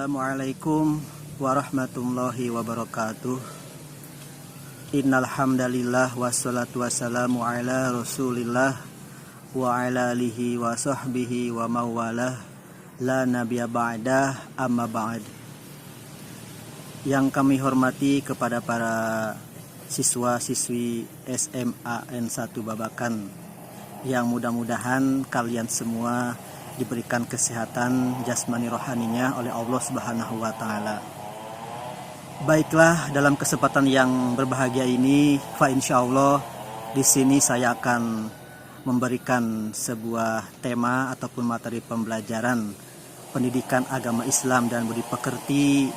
Assalamualaikum warahmatullahi wabarakatuh. Innal hamdalillah wassalatu wassalamu ala Rasulillah wa ala alihi wa sahbihi wa mawalah la nabiyya ba'dah amma ba'd. Yang kami hormati kepada para siswa-siswi SMA N1 Babakan, yang mudah-mudahan kalian semua diberikan kesehatan jasmani rohaninya oleh Allah Subhanahu wa taala. Baiklah, dalam kesempatan yang berbahagia ini, insyaallah di sini saya akan memberikan sebuah tema ataupun materi pembelajaran pendidikan agama Islam dan budi pekerti.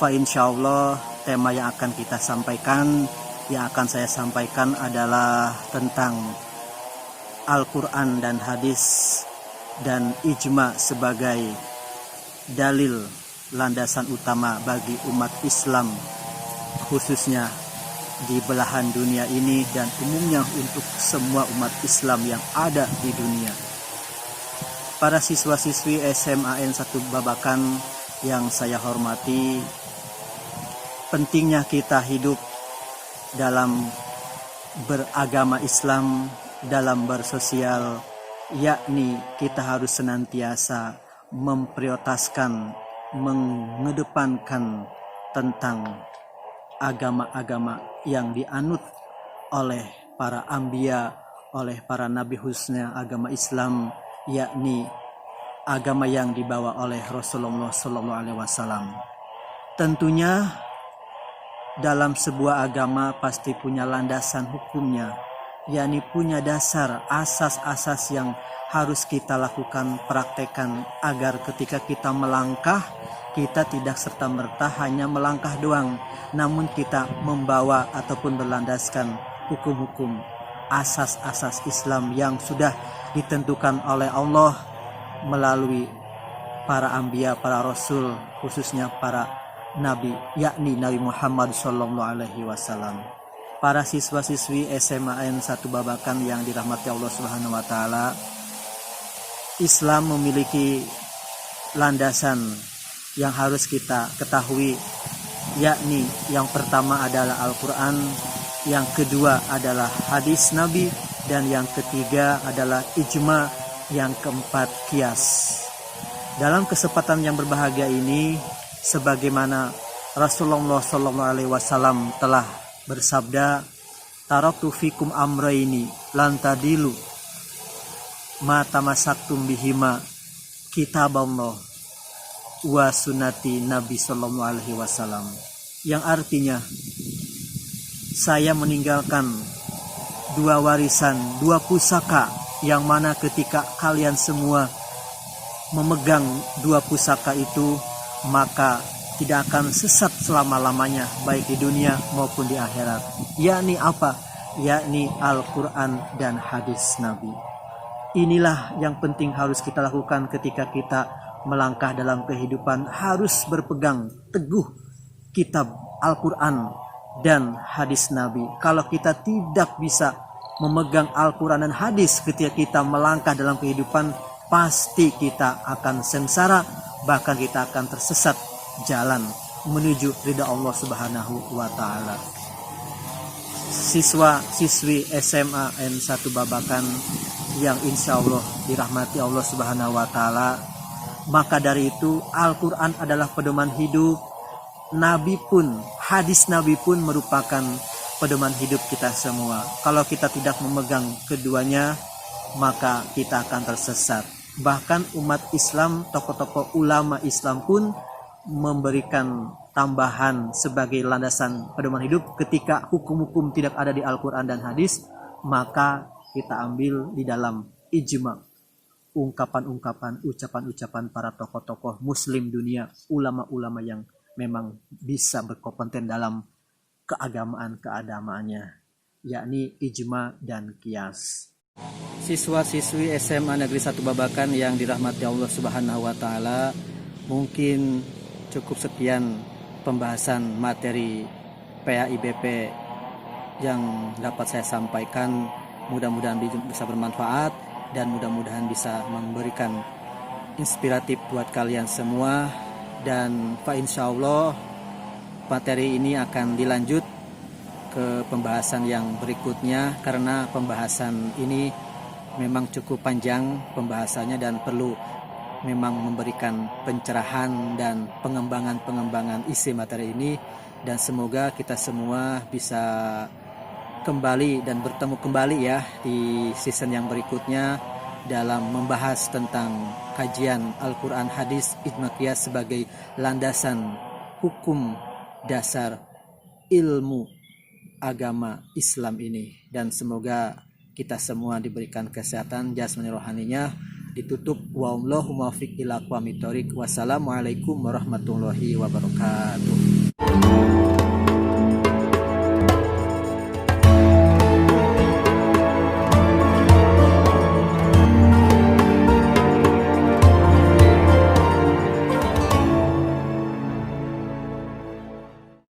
Insyaallah tema yang akan kita sampaikan, yang akan saya sampaikan adalah tentang Al-Quran dan hadis dan ijma sebagai dalil landasan utama bagi umat Islam, khususnya di belahan dunia ini dan umumnya untuk semua umat Islam yang ada di dunia. Para siswa-siswi SMA N1 Babakan yang saya hormati, pentingnya kita hidup dalam beragama Islam, dalam bersosial, yakni kita harus senantiasa memprioritaskan, mengedepankan tentang agama-agama yang dianut oleh para anbiya, oleh para nabi khususnya agama Islam, yakni agama yang dibawa oleh Rasulullah SAW. Tentunya dalam sebuah agama pasti punya landasan hukumnya, yakni punya dasar, asas-asas yang harus kita lakukan, praktekkan agar ketika kita melangkah, kita tidak serta-merta hanya melangkah doang, namun kita membawa ataupun berlandaskan hukum-hukum, asas-asas Islam yang sudah ditentukan oleh Allah melalui para anbiya, para rasul, khususnya para nabi, yakni Nabi Muhammad SAW. Para siswa-siswi SMA N1 Babakan yang dirahmati Allah Subhanahu wa taala, Islam memiliki landasan yang harus kita ketahui, yakni yang pertama adalah Al-Quran, yang kedua adalah hadis Nabi, dan yang ketiga adalah ijma, yang keempat qiyas. Dalam kesempatan yang berbahagia ini, sebagaimana Rasulullah SAW telah bersabda, taraktu fikum amraini lan tadilu ma tamasaktum bihima kitaballah wa sunnati Nabi sallallahu alaihi wasallam, yang artinya saya meninggalkan dua warisan, dua pusaka, yang mana ketika kalian semua memegang dua pusaka itu, maka tidak akan sesat selama-lamanya, baik di dunia maupun di akhirat. Yakni apa? Yakni Al-Quran dan hadis Nabi. Inilah yang penting harus kita lakukan ketika kita melangkah dalam kehidupan, harus berpegang teguh kitab Al-Quran dan hadis Nabi. Kalau kita tidak bisa memegang Al-Quran dan hadis ketika kita melangkah dalam kehidupan, pasti kita akan sengsara, bahkan kita akan tersesat jalan menuju ridha Allah Subhanahu wa taala. Siswa-siswi SMA N1 Babakan yang insya Allah dirahmati Allah Subhanahu wa taala, maka dari itu Al-Quran adalah pedoman hidup, Nabi pun, hadis Nabi pun merupakan pedoman hidup kita semua. Kalau kita tidak memegang keduanya, maka kita akan tersesat. Bahkan umat Islam, tokoh-tokoh ulama Islam pun memberikan tambahan sebagai landasan pedoman hidup. Ketika hukum-hukum tidak ada di Al-Quran dan hadis, maka kita ambil di dalam ijma, ungkapan-ungkapan, ucapan-ucapan para tokoh-tokoh muslim dunia, ulama-ulama yang memang bisa berkompeten dalam keagamaannya, yakni ijma dan qiyas. Siswa-siswi SMA Negeri 1 Babakan yang dirahmati Allah Subhanahu wa taala, mungkin cukup sekian pembahasan materi PAIBP yang dapat saya sampaikan. Mudah-mudahan bisa bermanfaat dan mudah-mudahan bisa memberikan inspiratif buat kalian semua. Dan insya Allah materi ini akan dilanjut ke pembahasan yang berikutnya, karena pembahasan ini memang cukup panjang pembahasannya dan perlu memang memberikan pencerahan dan pengembangan isi materi ini. Dan semoga kita semua bisa kembali dan bertemu kembali ya di season yang berikutnya dalam membahas tentang kajian Al-Quran, hadis, ijma qiyas sebagai landasan hukum dasar ilmu agama Islam ini. Dan semoga kita semua diberikan kesehatan jasmani rohaninya. Ditutup wallahu muwaffiq ila aqwamit thoriq. Wassalamualaikum warahmatullahi wabarakatuh.